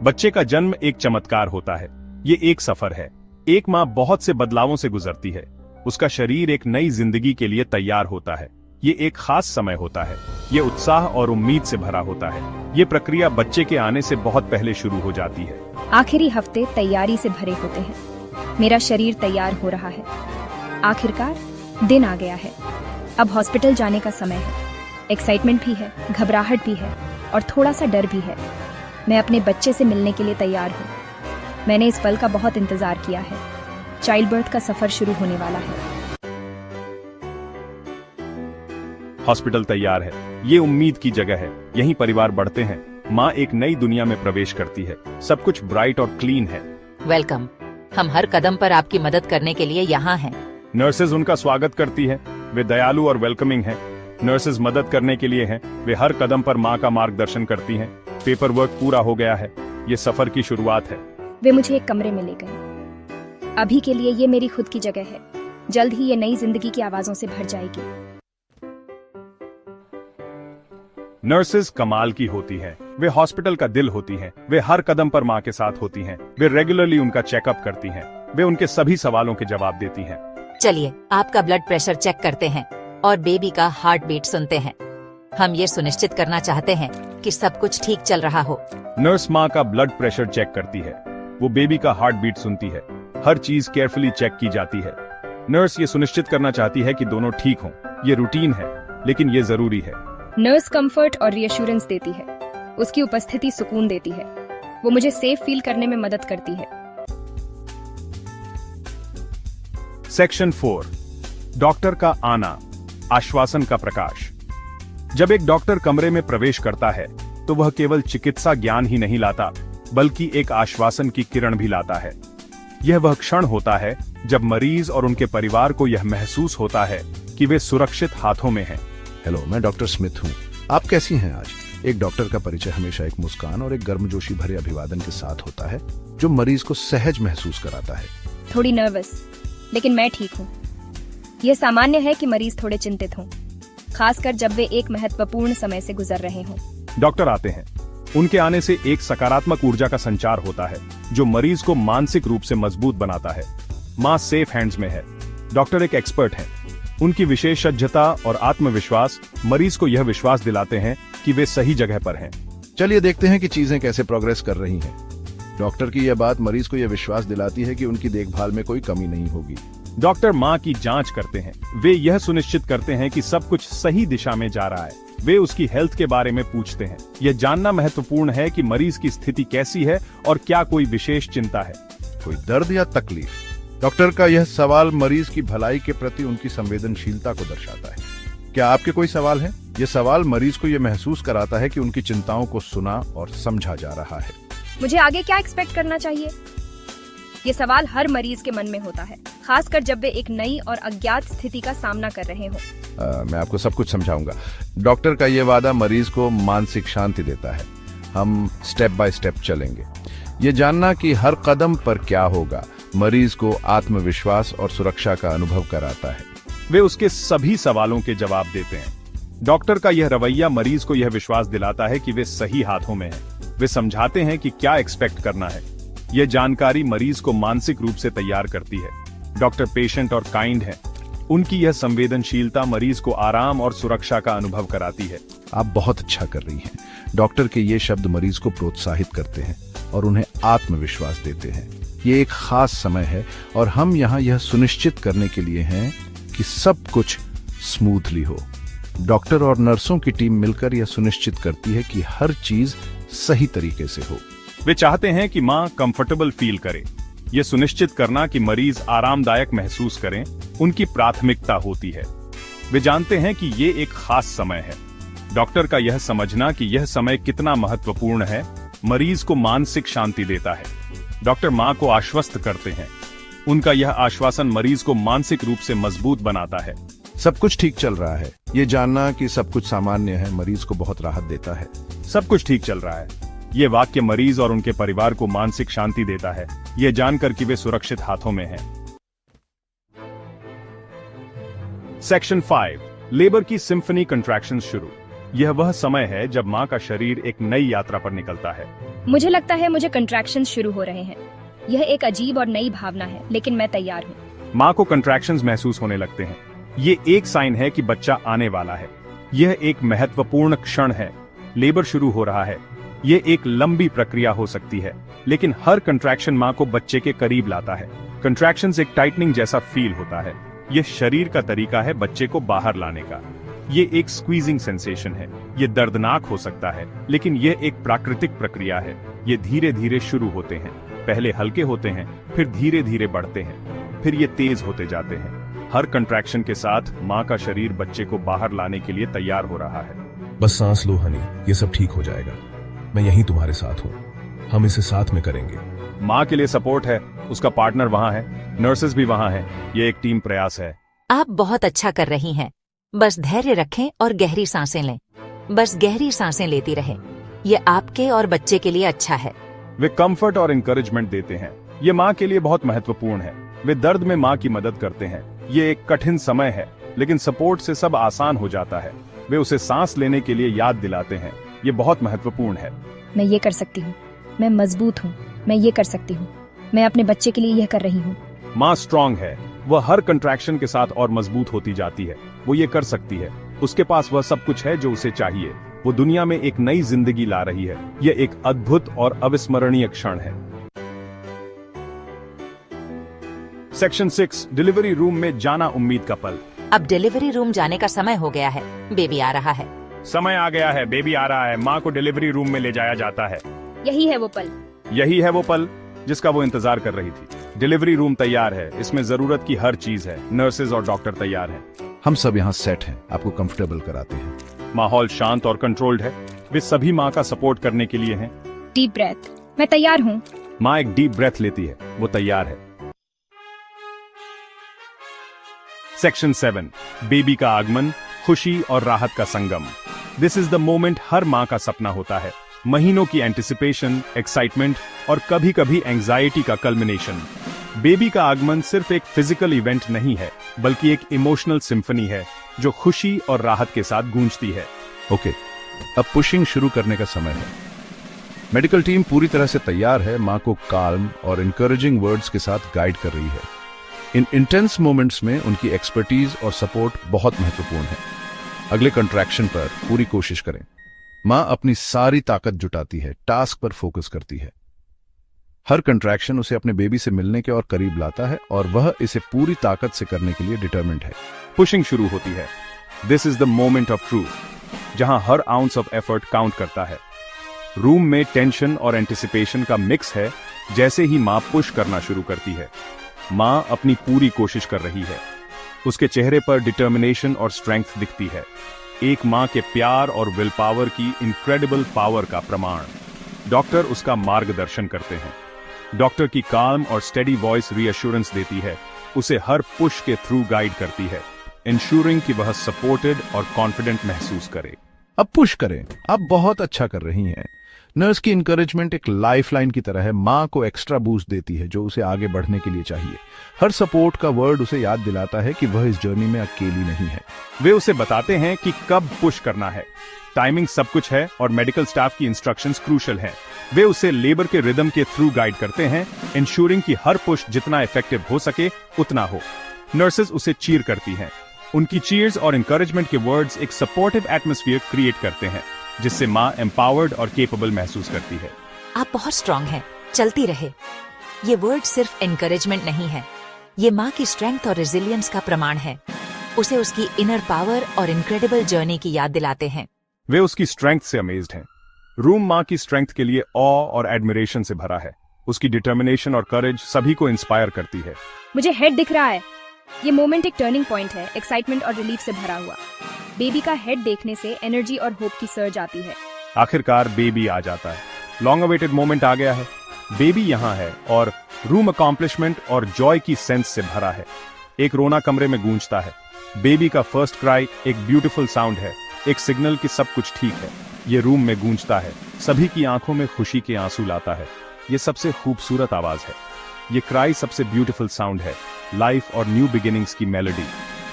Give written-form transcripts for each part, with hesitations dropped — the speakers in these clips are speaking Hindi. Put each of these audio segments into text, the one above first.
बच्चे का जन्म एक चमत्कार होता है। ये एक सफर है। एक माँ बहुत से बदलावों से गुजरती है। उसका शरीर एक नई जिंदगी के लिए तैयार होता है। ये एक खास समय होता है। ये उत्साह और उम्मीद से भरा होता है। ये प्रक्रिया बच्चे के आने से बहुत पहले शुरू हो जाती है। आखिरी हफ्ते तैयारी से भरे होते हैं। मेरा शरीर तैयार हो रहा है। आखिरकार दिन आ गया है। अब हॉस्पिटल जाने का समय है। एक्साइटमेंट भी है, घबराहट भी है और थोड़ा सा डर भी है। मैं अपने बच्चे से मिलने के लिए तैयार हूँ। मैंने इस पल का बहुत इंतजार किया है। चाइल्ड बर्थ का सफर शुरू होने वाला है। हॉस्पिटल तैयार है। ये उम्मीद की जगह है। यहीं परिवार बढ़ते हैं। माँ एक नई दुनिया में प्रवेश करती है। सब कुछ ब्राइट और क्लीन है। वेलकम। हम हर कदम पर आपकी मदद करने के लिए यहाँ हैं। नर्सेज उनका स्वागत करती है। वे दयालु और वेलकमिंग हैं। नर्सेज मदद करने के लिए हैं। वे हर कदम पर माँ का मार्गदर्शन करती हैं। पेपर वर्क पूरा हो गया है। ये सफर की शुरुआत है। वे मुझे एक कमरे में ले गए। अभी के लिए ये मेरी खुद की जगह है। जल्द ही ये नई जिंदगी की आवाजों से भर जाएगी। नर्सेज कमाल की होती हैं। वे हॉस्पिटल का दिल होती हैं। वे हर कदम पर माँ के साथ होती हैं। वे रेगुलरली उनका चेकअप करती हैं। वे उनके सभी सवालों के जवाब देती हैं। चलिए आपका ब्लड प्रेशर चेक करते हैं और बेबी का हार्ट बीट सुनते हैं। हम ये सुनिश्चित करना चाहते हैं कि सब कुछ ठीक चल रहा हो। नर्स माँ का ब्लड प्रेशर चेक करती है। वो बेबी का हार्ट बीट सुनती है। हर चीज केयरफुली चेक की जाती है। नर्स ये सुनिश्चित करना चाहती है कि दोनों ठीक हों। ये रूटीन है, लेकिन ये जरूरी है। नर्स कंफर्ट और रिएश्योरेंस देती है। उसकी उपस्थिति सुकून देती है। वो मुझे सेफ फील करने में मदद करती है। सेक्शन 4, डॉक्टर का आना, आश्वासन का प्रकाश। जब एक डॉक्टर कमरे में प्रवेश करता है तो वह केवल चिकित्सा ज्ञान ही नहीं लाता, बल्कि एक आश्वासन की किरण भी लाता है। यह वह क्षण होता है जब मरीज और उनके परिवार को यह महसूस होता है कि वे सुरक्षित हाथों में हैं। हेलो, मैं डॉक्टर स्मिथ हूँ। आप कैसी हैं आज? एक डॉक्टर का परिचय हमेशा एक मुस्कान और एक गर्मजोशी भरे अभिवादन के साथ होता है, जो मरीज को सहज महसूस कराता है। थोड़ी नर्वस, लेकिन मैं ठीक हूँ। यह सामान्य है कि मरीज थोड़े चिंतित हों, खासकर जब वे एक महत्वपूर्ण समय से गुजर रहे हों। डॉक्टर आते हैं। उनके आने से एक सकारात्मक ऊर्जा का संचार होता है, जो मरीज को मानसिक रूप से मजबूत बनाता है। माँ सेफ हैंड्स में है। डॉक्टर एक एक्सपर्ट हैं। उनकी विशेषज्ञता और आत्मविश्वास मरीज को यह विश्वास दिलाते हैं कि वे सही जगह पर हैं। चलिए देखते हैं कि चीजें कैसे प्रोग्रेस कर रही हैं। डॉक्टर की यह बात मरीज को यह विश्वास दिलाती है कि उनकी देखभाल में कोई कमी नहीं होगी। डॉक्टर माँ की जांच करते हैं। वे यह सुनिश्चित करते हैं कि सब कुछ सही दिशा में जा रहा है। वे उसकी हेल्थ के बारे में पूछते हैं। यह जानना महत्वपूर्ण है कि मरीज की स्थिति कैसी है और क्या कोई विशेष चिंता है। कोई दर्द या तकलीफ? डॉक्टर का यह सवाल मरीज की भलाई के प्रति उनकी संवेदनशीलता को दर्शाता है। क्या आपके कोई सवाल है? यह सवाल मरीज को यह महसूस कराता है कि उनकी चिंताओं को सुना और समझा जा रहा है। मुझे आगे क्या एक्सपेक्ट करना चाहिए? ये सवाल हर मरीज के मन में होता है, खासकर जब वे एक नई और अज्ञात स्थिति का सामना कर रहे हो। मैं आपको सब कुछ समझाऊंगा। डॉक्टर का यह वादा मरीज को मानसिक शांति देता है। हम स्टेप बाय स्टेप चलेंगे। ये जानना कि हर कदम पर क्या होगा मरीज को आत्मविश्वास और सुरक्षा का अनुभव कराता है। वे उसके सभी सवालों के जवाब देते हैं। डॉक्टर का यह रवैया मरीज को यह विश्वास दिलाता है कि वे सही हाथों में हैं। वे समझाते हैं कि क्या एक्सपेक्ट करना है। यह जानकारी मरीज को मानसिक रूप से तैयार करती है। डॉक्टर पेशेंट और काइंड हैं। उनकी यह संवेदनशीलता मरीज को आराम और सुरक्षा का अनुभव कराती है। आप बहुत अच्छा कर रही हैं। डॉक्टर के ये शब्द मरीज को प्रोत्साहित करते हैं और उन्हें आत्मविश्वास देते हैं। ये एक खास समय है और हम यहाँ यह सुनिश्चित करने के लिए हैं कि सब कुछ स्मूथली हो। डॉक्टर और नर्सों की टीम मिलकर यह सुनिश्चित करती है कि हर चीज सही तरीके से हो। वे चाहते हैं कि माँ कंफर्टेबल फील करे। ये सुनिश्चित करना कि मरीज आरामदायक महसूस करें, उनकी प्राथमिकता होती है। वे जानते हैं कि ये एक खास समय है। डॉक्टर का यह समझना कि यह समय कितना महत्वपूर्ण है, मरीज को मानसिक शांति देता है। डॉक्टर माँ को आश्वस्त करते हैं। उनका यह आश्वासन मरीज को मानसिक रूप से मजबूत बनाता है। सब कुछ ठीक चल रहा है। ये जानना कि सब कुछ सामान्य है मरीज को बहुत राहत देता है। सब कुछ ठीक चल रहा है। ये वाक्य मरीज और उनके परिवार को मानसिक शांति देता है, ये जानकर कि वे सुरक्षित हाथों में हैं। सेक्शन 5, लेबर की सिम्फनी कंट्रैक्शंस शुरू। यह वह समय है जब माँ का शरीर एक नई यात्रा पर निकलता है। मुझे लगता है मुझे कंट्रैक्शंस शुरू हो रहे हैं। यह एक अजीब और नई भावना है, लेकिन मैं तैयार हूँ। माँ को कंट्रैक्शंस महसूस होने लगते हैं। ये एक साइन है कि बच्चा आने वाला है। यह एक महत्वपूर्ण क्षण है। लेबर शुरू हो रहा है। ये एक लंबी प्रक्रिया हो सकती है, लेकिन हर कंट्रैक्शन माँ को बच्चे के करीब लाता है। कंट्रैक्शंस एक टाइटनिंग जैसा फील होता है। यह शरीर का तरीका है बच्चे को बाहर लाने का। ये एक स्क्वीजिंग सेंसेशन है। ये दर्दनाक हो सकता है, लेकिन यह एक प्राकृतिक प्रक्रिया है। ये धीरे धीरे शुरू होते हैं। पहले हल्के होते हैं, फिर धीरे धीरे बढ़ते हैं, फिर ये तेज होते जाते हैं। हर कंट्रैक्शन के साथ माँ का शरीर बच्चे को बाहर लाने के लिए तैयार हो रहा है। बस सांस लो हनी, ये सब ठीक हो जाएगा। मैं यहीं तुम्हारे साथ हूँ। हम इसे साथ में करेंगे। माँ के लिए सपोर्ट है, उसका पार्टनर वहाँ है, नर्सेस भी वहाँ हैं। ये एक टीम प्रयास है। आप बहुत अच्छा कर रही हैं। बस धैर्य रखें और गहरी सांसें लें। बस गहरी सांसें लेती रहें। ये आपके और बच्चे के लिए अच्छा है। वे कंफर्ट और इंकरेजमेंट देते हैं। ये माँ के लिए बहुत महत्वपूर्ण है। वे दर्द में माँ की मदद करते हैं। ये एक कठिन समय है, लेकिन सपोर्ट से सब आसान हो जाता है। वे उसे सांस लेने के लिए याद दिलाते हैं। ये बहुत महत्वपूर्ण है। मैं ये कर सकती हूँ। मैं मजबूत हूँ। मैं ये कर सकती हूँ। मैं अपने बच्चे के लिए यह कर रही हूँ। माँ स्ट्रांग है। वह हर कंट्रैक्शन के साथ और मजबूत होती जाती है। वो ये कर सकती है। उसके पास वह सब कुछ है जो उसे चाहिए। वो दुनिया में एक नई जिंदगी ला रही है। यह एक अद्भुत और अविस्मरणीय क्षण है। सेक्शन 6, डिलीवरी रूम में जाना उम्मीद का पल। अब डिलीवरी रूम जाने का समय हो गया है। बेबी आ रहा है। समय आ गया है। बेबी आ रहा है। माँ को डिलीवरी रूम में ले जाया जाता है। यही है वो पल। यही है वो पल जिसका वो इंतजार कर रही थी। डिलीवरी रूम तैयार है। इसमें जरूरत की हर चीज है। नर्सेज और डॉक्टर तैयार हैं। हम सब यहाँ सेट हैं, आपको कंफर्टेबल कराते हैं। माहौल शांत और कंट्रोल्ड है। वे सभी माँ का सपोर्ट करने के लिए हैं। Deep breath. मैं तैयार हूँ। माँ एक डीप ब्रेथ लेती है। वो तैयार है। सेक्शन 7, बेबी का आगमन, खुशी और राहत का संगम। दिस इज द मोमेंट हर माँ का सपना होता है। महीनों की एंटिसिपेशन, एक्साइटमेंट और कभी कभी एंजाइटी का कल्मिनेशन। बेबी का आगमन सिर्फ एक फिजिकल इवेंट नहीं है, बल्कि एक इमोशनल सिम्फनी है जो खुशी और राहत के साथ गूंजती है। ओके, अब पुशिंग शुरू करने का समय है। मेडिकल टीम पूरी तरह से तैयार है। माँ को काल्म और इनकरेजिंग वर्ड्स के साथ गाइड कर रही है। इन इंटेंस मोमेंट्स में उनकी एक्सपर्टीज और सपोर्ट बहुत महत्वपूर्ण है। अगले कंट्रैक्शन पर पूरी कोशिश करें। माँ अपनी सारी ताकत जुटाती है, टास्क पर फोकस करती है। हर कंट्रैक्शन उसे अपने बेबी से मिलने के और करीब लाता है और वह इसे पूरी ताकत से करने के लिए डिटरमिन्ड है। पुशिंग शुरू होती है। This is the moment of truth, जहां हर आउंस ऑफ एफर्ट काउंट करता है। रूम में टेंशन और एंटिसिपेशन का मिक्स है। जैसे ही माँ पुश करना शुरू करती है, माँ अपनी पूरी कोशिश कर रही है। उसके चेहरे पर डिटर्मिनेशन और स्ट्रेंथ दिखती है। एक माँ के प्यार और विल पावर की इनक्रेडिबल पावर का प्रमाण। डॉक्टर उसका मार्गदर्शन करते हैं। डॉक्टर की काम और स्टेडी वॉइस रीअश्योरेंस देती है। उसे हर पुश के थ्रू गाइड करती है, इंश्योरिंग कि वह सपोर्टेड और कॉन्फिडेंट महसूस करे। अब पुश करें। आप बहुत अच्छा कर रही हैं। नर्स की इंकरेजमेंट एक लाइफलाइन की तरह है। माँ को एक्स्ट्रा बूस्ट देती है जो उसे आगे बढ़ने के लिए चाहिए। हर सपोर्ट का वर्ड उसे याद दिलाता है कि वह इस जर्नी में अकेली नहीं है। वे उसे बताते हैं कि कब पुश करना है। टाइमिंग सब कुछ है और मेडिकल स्टाफ की इंस्ट्रक्शंस क्रूशल हैं। वे उसे लेबर के रिदम के थ्रू गाइड करते हैं, इंश्योरिंग कि हर पुश जितना इफेक्टिव हो सके उतना हो। नर्सेज उसे चीयर करती हैं। उनकी चीयर्स और इंकरेजमेंट के वर्ड्स एक सपोर्टिव एटमॉस्फेयर क्रिएट करते हैं, जिससे माँ एम्पावर्ड और केपेबल महसूस करती है। आप बहुत स्ट्रांग हैं। चलती रहे। ये वर्ड सिर्फ एनकरेजमेंट नहीं है, ये माँ की स्ट्रेंथ और रेजिलियंस का प्रमाण है। उसे उसकी इनर पावर और इनक्रेडिबल जर्नी की याद दिलाते हैं। वे उसकी स्ट्रेंथ से अमेज्ड हैं। रूम माँ की स्ट्रेंथ के लिए ऑ और एडमिरेशन से भरा है। उसकी डिटर्मिनेशन और करेज सभी को इंस्पायर करती है। मुझे हेड दिख रहा है। ये मोमेंट एक टर्निंग पॉइंट है, एक्साइटमेंट और रिलीफ से भरा हुआ। बेबी का हेड देखने से एनर्जी और होप की सर्ज आती है। आखिरकार बेबी आ जाता है। लॉन्ग अवेटेड मोमेंट आ गया है। बेबी यहाँ है और रूम अकॉम्प्लिशमेंट और जॉय की सेंस से भरा है। एक रोना कमरे में गूंजता है। बेबी का फर्स्ट क्राई एक ब्यूटीफुल साउंड है, एक सिग्नल कि सब कुछ ठीक है। ये रूम में गूंजता है, सभी की आंखों में खुशी के आंसू लाता है। ये सबसे खूबसूरत आवाज है। ये क्राई सबसे ब्यूटीफुल साउंड है, लाइफ और न्यू बिगिनिंग्स की मेलोडी।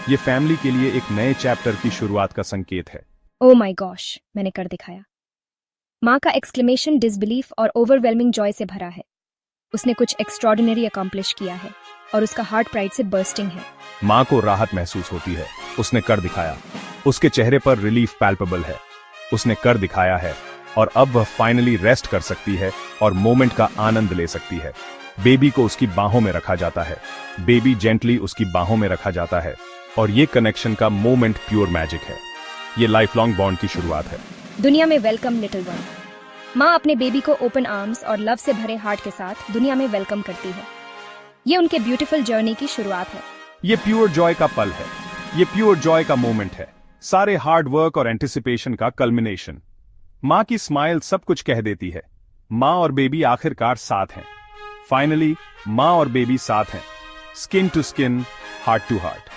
ये फैमिली के लिए एक नए चैप्टर की शुरुआत का संकेत है। ओ माय गॉश, मैंने कर दिखाया। माँ का एक्सक्लेमेशन डिसबिलीफ और ओवरवेलमिंग जॉय से भरा है। उसने कुछ एक्स्ट्रॉर्डिनरी अकॉम्प्लिश किया है और उसका हार्ट प्राइड से बर्स्टिंग है। माँ को राहत महसूस होती है। उसने कर दिखाया। उसके चेहरे पर रिलीफ पैल्पेबल है। उसने कर दिखाया है और अब वह फाइनली रेस्ट कर सकती है और मोमेंट का आनंद ले सकती है। बेबी को उसकी बाहों में रखा जाता है। बेबी जेंटली उसकी बाहों में रखा जाता है और ये कनेक्शन का मोमेंट प्योर मैजिक है। ये लाइफ लॉन्ग बॉन्ड की शुरुआत है। दुनिया में वेलकम लिटिल वन। माँ अपने बेबी को ओपन आर्म्स और लव से भरे हार्ट के साथ दुनिया में वेलकम करती है। ये उनके ब्यूटीफुल जर्नी की शुरुआत है। ये प्योर जॉय का पल है। ये प्योर जॉय का मोमेंट है। सारे हार्ड वर्क और एंटिसिपेशन का कल्मिनेशन। माँ की स्माइल सब कुछ कह देती है। माँ और बेबी आखिरकार साथ हैं। फाइनली माँ और बेबी साथ हैं। Skin to skin, heart to heart.